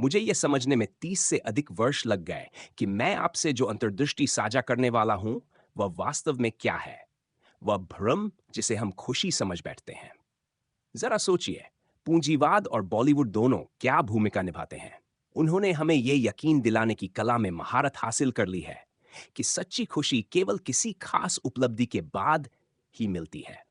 मुझे यह समझने में 30 से अधिक वर्ष लग गए कि मैं आपसे जो अंतर्दृष्टि साझा करने वाला हूं, वह वास्तव में क्या है। वह भ्रम जिसे हम खुशी समझ बैठते हैं। जरा सोचिए, पूंजीवाद और बॉलीवुड दोनों क्या भूमिका निभाते हैं। उन्होंने हमें यह यकीन दिलाने की कला में महारत हासिल कर ली है कि सच्ची खुशी केवल किसी खास उपलब्धि के बाद ही मिलती है।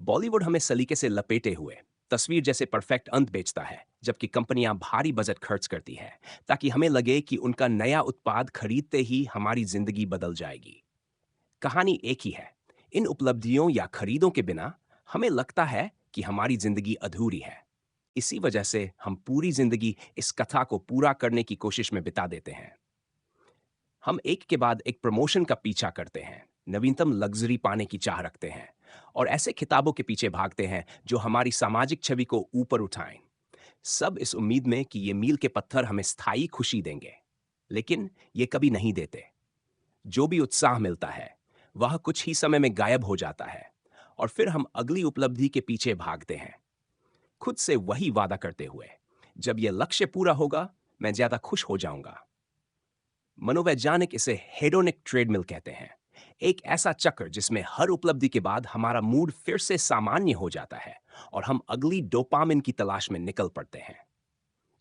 बॉलीवुड हमें सलीके से लपेटे हुए तस्वीर जैसे परफेक्ट अंत बेचता है, जबकि कंपनियां भारी बजट खर्च करती है ताकि हमें लगे कि उनका नया उत्पाद खरीदते ही हमारी जिंदगी बदल जाएगी। कहानी एक ही है। इन उपलब्धियों या खरीदों के बिना हमें लगता है कि हमारी जिंदगी अधूरी है। इसी वजह से हम पूरी जिंदगी इस कथा को पूरा करने की कोशिश में बिता देते हैं। हम एक के बाद एक प्रमोशन का पीछा करते हैं, नवीनतम लग्जरी पाने की चाह रखते हैं और ऐसे किताबों के पीछे भागते हैं जो हमारी सामाजिक छवि को ऊपर उठाएं। सब इस उम्मीद में कि ये मील के पत्थर हमें स्थायी खुशी देंगे, लेकिन ये कभी नहीं देते। जो भी उत्साह मिलता है वह कुछ ही समय में गायब हो जाता है और फिर हम अगली उपलब्धि के पीछे भागते हैं, खुद से वही वादा करते हुए, जब यह लक्ष्य पूरा होगा मैं ज्यादा खुश हो जाऊंगा। मनोवैज्ञानिक इसे हेडोनिक ट्रेडमिल कहते हैं। एक ऐसा चक्र जिसमें हर उपलब्धि के बाद हमारा मूड फिर से सामान्य हो जाता है और हम अगली डोपामिन की तलाश में निकल पड़ते हैं।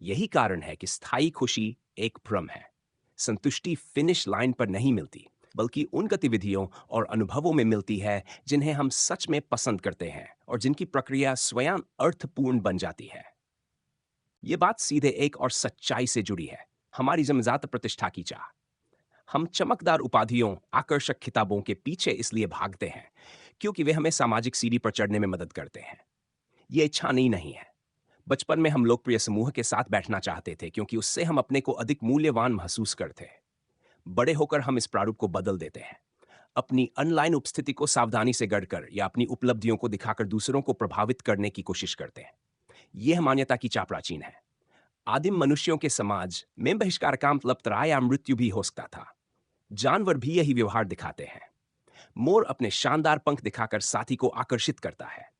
यही कारण है कि स्थायी खुशी एक भ्रम है। संतुष्टि फिनिश लाइन पर नहीं मिलती, बल्कि उन गतिविधियों और अनुभवों में मिलती है जिन्हें हम सच में पसंद करते हैं और जिनकी प्रक्रिया स्वयं अर्थपूर्ण बन जाती है। ये बात सीधे एक और सच्चाई से जुड़ी है, हमारी जन्मजात प्रतिष्ठा की चाह। हम चमकदार उपाधियों, आकर्षक खिताबों के पीछे इसलिए भागते हैं क्योंकि वे हमें सामाजिक सीढ़ी पर चढ़ने में मदद करते हैं। ये इच्छा नहीं है। बचपन में हम लोकप्रिय समूह के साथ बैठना चाहते थे क्योंकि उससे हम अपने को अधिक मूल्यवान महसूस करते। बड़े होकर हम इस प्रारूप को बदल देते हैं, अपनी ऑनलाइन उपस्थिति को सावधानी से गढ़कर या अपनी उपलब्धियों को दिखाकर दूसरों को प्रभावित करने की कोशिश करते हैं। यह मान्यता की चाह प्राचीन है। आदिम मनुष्यों के समाज में बहिष्कार का मतलब त्राह या मृत्यु भी हो सकता था। जानवर भी यही व्यवहार दिखाते हैं। मोर अपने शानदार पंख दिखाकर साथी को आकर्षित करता है।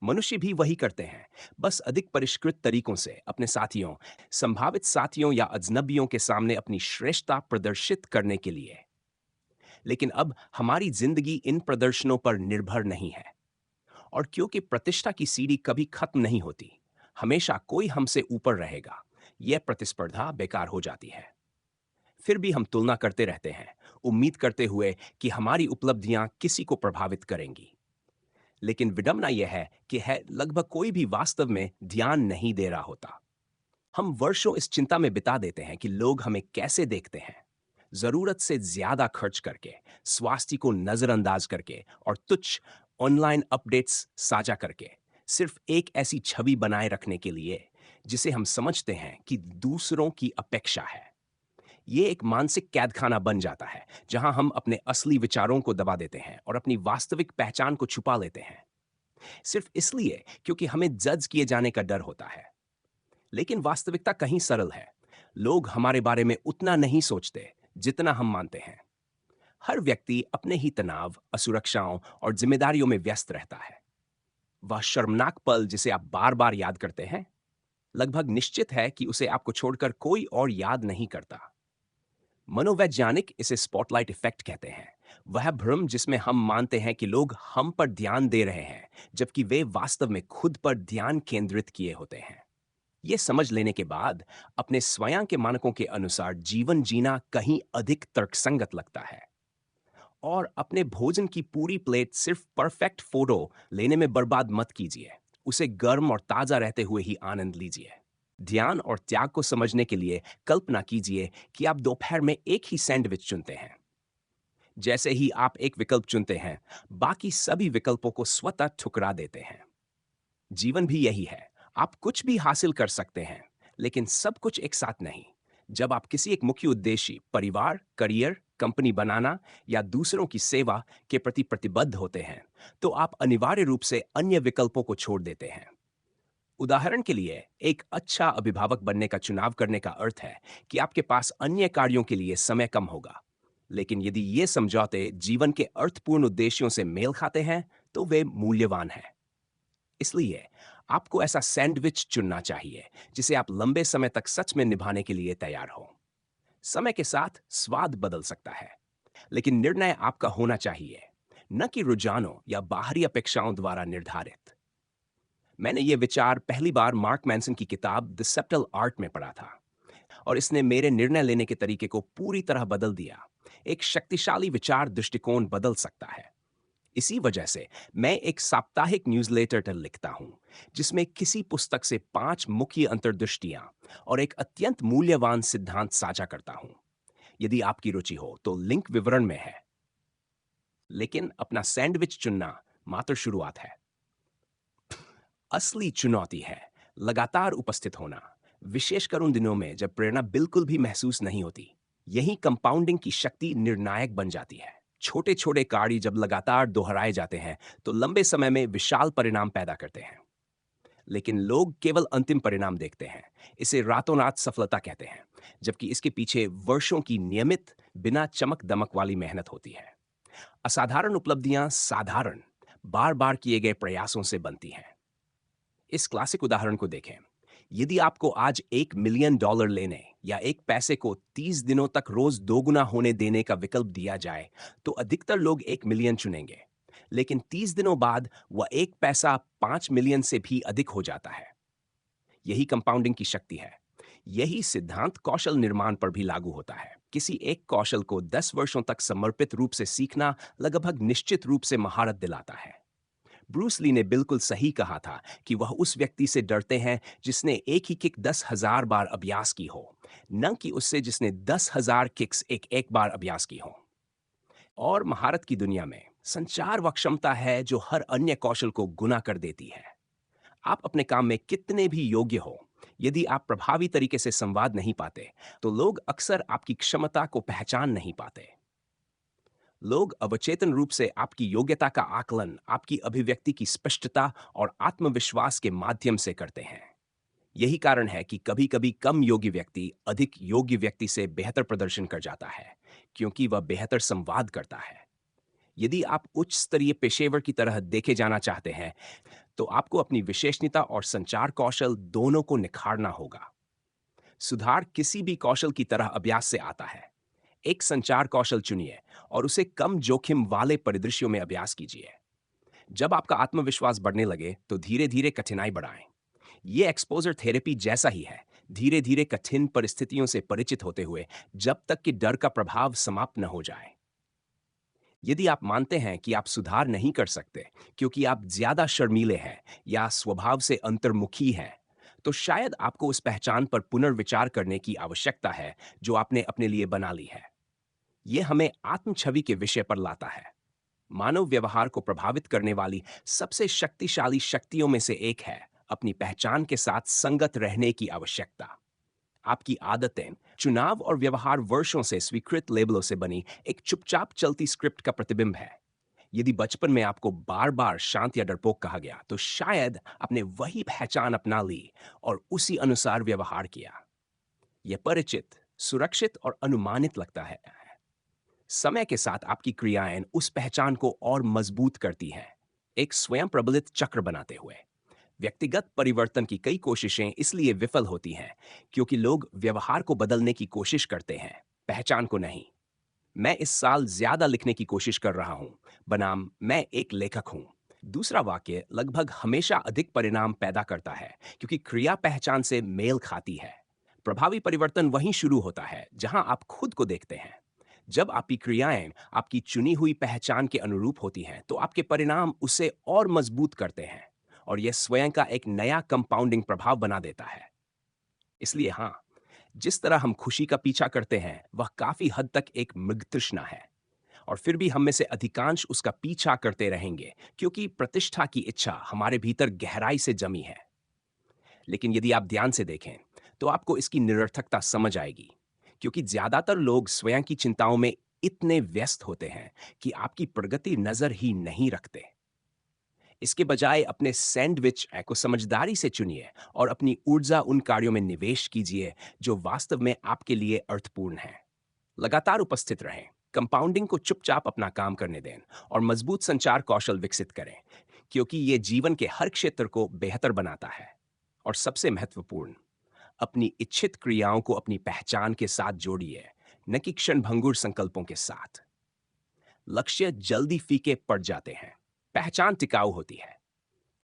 मनुष्य भी वही करते हैं, बस अधिक परिष्कृत तरीकों से अपने साथियों, संभावित साथियों या अजनबियों के सामने अपनी श्रेष्ठता प्रदर्शित करने के लिए। लेकिन अब हमारी जिंदगी इन प्रदर्शनों पर निर्भर नहीं है, और क्योंकि प्रतिष्ठा की सीढ़ी कभी खत्म नहीं होती, हमेशा कोई हमसे ऊपर रहेगा, यह प्रतिस्पर्धा बेकार हो जाती है। फिर भी हम तुलना करते रहते हैं, उम्मीद करते हुए कि हमारी उपलब्धियां किसी को प्रभावित करेंगी। लेकिन विडंबना यह है कि लगभग कोई भी वास्तव में ध्यान नहीं दे रहा होता। हम वर्षों इस चिंता में बिता देते हैं कि लोग हमें कैसे देखते हैं, जरूरत से ज्यादा खर्च करके, स्वास्थ्य को नजरअंदाज करके और तुच्छ ऑनलाइन अपडेट्स साझा करके, सिर्फ एक ऐसी छवि बनाए रखने के लिए जिसे हम समझते हैं कि दूसरों की अपेक्षा है। ये एक मानसिक कैदखाना बन जाता है जहां हम अपने असली विचारों को दबा देते हैं और अपनी वास्तविक पहचान को छुपा लेते हैं, सिर्फ इसलिए क्योंकि हमें जज किए जाने का डर होता है। लेकिन वास्तविकता कहीं सरल है। लोग हमारे बारे में उतना नहीं सोचते जितना हम मानते हैं। हर व्यक्ति अपने ही तनाव, असुरक्षाओं और जिम्मेदारियों में व्यस्त रहता है। वह शर्मनाक पल जिसे आप बार बार याद करते हैं, लगभग निश्चित है कि उसे आपको छोड़कर कोई और याद नहीं करता। मनोवैज्ञानिक इसे स्पॉटलाइट इफेक्ट कहते हैं। वह भ्रम जिसमें हम मानते हैं कि लोग हम पर ध्यान दे रहे हैं, जबकि वे वास्तव में खुद पर ध्यान केंद्रित किए होते हैं। ये समझ लेने के बाद अपने स्वयं के मानकों के अनुसार जीवन जीना कहीं अधिक तर्कसंगत लगता है। और अपने भोजन की पूरी प्लेट सिर्फ परफेक्ट फोटो लेने में बर्बाद मत कीजिए। उसे गर्म और ताजा रहते हुए ही आनंद लीजिए। ध्यान और त्याग को समझने के लिए कल्पना कीजिए कि आप दोपहर में एक ही सैंडविच चुनते हैं। जैसे ही आप एक विकल्प चुनते हैं, बाकी सभी विकल्पों को स्वतः ठुकरा देते हैं। जीवन भी यही है। आप कुछ भी हासिल कर सकते हैं, लेकिन सब कुछ एक साथ नहीं। जब आप किसी एक मुख्य उद्देश्य, परिवार, करियर, कंपनी बनाना या दूसरों की सेवा के प्रति प्रतिबद्ध होते हैं, तो आप अनिवार्य रूप से अन्य विकल्पों को छोड़ देते हैं। उदाहरण के लिए, एक अच्छा अभिभावक बनने का चुनाव करने का अर्थ है कि आपके पास अन्य कार्यों के लिए समय कम होगा। लेकिन यदि ये समझौते जीवन के अर्थपूर्ण उद्देश्यों से मेल खाते हैं, तो वे मूल्यवान हैं। इसलिए आपको ऐसा सैंडविच चुनना चाहिए जिसे आप लंबे समय तक सच में निभाने के लिए तैयार हो। समय के साथ स्वाद बदल सकता है, लेकिन निर्णय आपका होना चाहिए, न कि रुझानों या बाहरी अपेक्षाओं द्वारा निर्धारित। मैंने ये विचार पहली बार मार्क मैनसन की किताब द सब्टल आर्ट में पढ़ा था, और इसने मेरे निर्णय लेने के तरीके को पूरी तरह बदल दिया। एक शक्तिशाली विचार दृष्टिकोण बदल सकता है। इसी वजह से मैं एक साप्ताहिक न्यूज़लेटर लिखता हूं, जिसमें किसी पुस्तक से 5 मुख्य अंतर्दृष्टियां और एक अत्यंत मूल्यवान सिद्धांत साझा करता हूं। यदि आपकी रुचि हो तो लिंक विवरण में है। लेकिन अपना सैंडविच चुनना मात्र शुरुआत है। असली चुनौती है लगातार उपस्थित होना, विशेषकर उन दिनों में जब प्रेरणा बिल्कुल भी महसूस नहीं होती। यही कंपाउंडिंग की शक्ति निर्णायक बन जाती है। छोटे छोटे कार्य जब लगातार दोहराए जाते हैं तो लंबे समय में विशाल परिणाम पैदा करते हैं। लेकिन लोग केवल अंतिम परिणाम देखते हैं। इसे रातों रात सफलता कहते हैं, जबकि इसके पीछे वर्षों की नियमित, बिना चमक दमक वाली मेहनत होती है। असाधारण उपलब्धियां साधारण, बार बार किए गए प्रयासों से बनती हैं। इस क्लासिक उदाहरण को देखें। यदि आपको आज $1 मिलियन लेने या एक पैसे को 30 दिनों तक रोज दोगुना होने देने का विकल्प दिया जाए, तो अधिकतर लोग 1 मिलियन चुनेंगे। लेकिन 30 दिनों बाद वह एक पैसा 5 मिलियन से भी अधिक हो जाता है। यही कंपाउंडिंग की शक्ति है। यही सिद्धांत कौशल निर्माण पर भी लागू होता है। किसी एक कौशल को 10 वर्षों तक समर्पित रूप से सीखना लगभग निश्चित रूप से महारत दिलाता है। ब्रूस ली ने बिल्कुल सही कहा था कि वह उस व्यक्ति से डरते हैं जिसने एक ही किक 10,000 बार अभ्यास की हो, न कि उससे जिसने 10,000 किक्स एक एक बार अभ्यास की हो। और महारत की दुनिया में संचार वह क्षमता है जो हर अन्य कौशल को गुना कर देती है। आप अपने काम में कितने भी योग्य हो, यदि आप प्रभावी तरीके से संवाद नहीं पाते, तो लोग अक्सर आपकी क्षमता को पहचान नहीं पाते। लोग अवचेतन रूप से आपकी योग्यता का आकलन आपकी अभिव्यक्ति की स्पष्टता और आत्मविश्वास के माध्यम से करते हैं। यही कारण है कि कभी-कभी कम योग्य व्यक्ति अधिक योग्य व्यक्ति से बेहतर प्रदर्शन कर जाता है, क्योंकि वह बेहतर संवाद करता है। यदि आप उच्च स्तरीय पेशेवर की तरह देखे जाना चाहते हैं, तो आपको अपनी विशेषज्ञता और संचार कौशल दोनों को निखारना होगा। सुधार किसी भी कौशल की तरह अभ्यास से आता है। एक संचार कौशल चुनिए और उसे कम जोखिम वाले परिदृश्यों में अभ्यास कीजिए। जब आपका आत्मविश्वास बढ़ने लगे तो धीरे धीरे कठिनाई बढ़ाएं। ये एक्सपोजर थेरेपी जैसा ही है, धीरे धीरे कठिन परिस्थितियों से परिचित होते हुए, जब तक कि डर का प्रभाव समाप्त न हो जाए। यदि आप मानते हैं कि आप सुधार नहीं कर सकते क्योंकि आप ज्यादा शर्मीले हैं या स्वभाव से अंतर्मुखी हैं, तो शायद आपको उस पहचान पर पुनर्विचार करने की आवश्यकता है जो आपने अपने लिए बना ली है। ये हमें आत्म छवि के विषय पर लाता है। मानव व्यवहार को प्रभावित करने वाली सबसे शक्तिशाली शक्तियों में से एक है अपनी पहचान के साथ संगत रहने की आवश्यकता। आपकी आदतें, चुनाव और व्यवहार वर्षों से स्वीकृत लेबलों से बनी एक चुपचाप चलती स्क्रिप्ट का प्रतिबिंब है। यदि बचपन में आपको बार बार शांत या डरपोक कहा गया, तो शायद आपने वही पहचान अपना ली और उसी अनुसार व्यवहार किया। यह परिचित, सुरक्षित और अनुमानित लगता है। समय के साथ आपकी क्रियाएं उस पहचान को और मजबूत करती हैं, एक स्वयं प्रबलित चक्र बनाते हुए। व्यक्तिगत परिवर्तन की कई कोशिशें इसलिए विफल होती हैं क्योंकि लोग व्यवहार को बदलने की कोशिश करते हैं, पहचान को नहीं। मैं इस साल ज्यादा लिखने की कोशिश कर रहा हूं, बनाम मैं एक लेखक हूं। दूसरा वाक्य लगभग हमेशा अधिक परिणाम पैदा करता है क्योंकि क्रिया पहचान से मेल खाती है। प्रभावी परिवर्तन वहीं शुरू होता है जहां आप खुद को देखते हैं। जब आपकी क्रियाएं आपकी चुनी हुई पहचान के अनुरूप होती हैं, तो आपके परिणाम उसे और मजबूत करते हैं और यह स्वयं का एक नया कंपाउंडिंग प्रभाव बना देता है। इसलिए हाँ, जिस तरह हम खुशी का पीछा करते हैं वह काफी हद तक एक मृग तृष्णा है, और फिर भी हम में से अधिकांश उसका पीछा करते रहेंगे क्योंकि प्रतिष्ठा की इच्छा हमारे भीतर गहराई से जमी है। लेकिन यदि आप ध्यान से देखें तो आपको इसकी निरर्थकता समझ आएगी, क्योंकि ज्यादातर लोग स्वयं की चिंताओं में इतने व्यस्त होते हैं कि आपकी प्रगति नजर ही नहीं रखते। इसके बजाय अपने सैंडविच को समझदारी से चुनिए और अपनी ऊर्जा उन कार्यों में निवेश कीजिए जो वास्तव में आपके लिए अर्थपूर्ण हैं। लगातार उपस्थित रहें, कंपाउंडिंग को चुपचाप अपना काम करने दें और मजबूत संचार कौशल विकसित करें, क्योंकि ये जीवन के हर क्षेत्र को बेहतर बनाता है। और सबसे महत्वपूर्ण, अपनी इच्छित क्रियाओं को अपनी पहचान के साथ जोड़िए, न कि क्षणभंगुर संकल्पों के साथ। लक्ष्य जल्दी फीके पड़ जाते हैं, पहचान टिकाऊ होती है।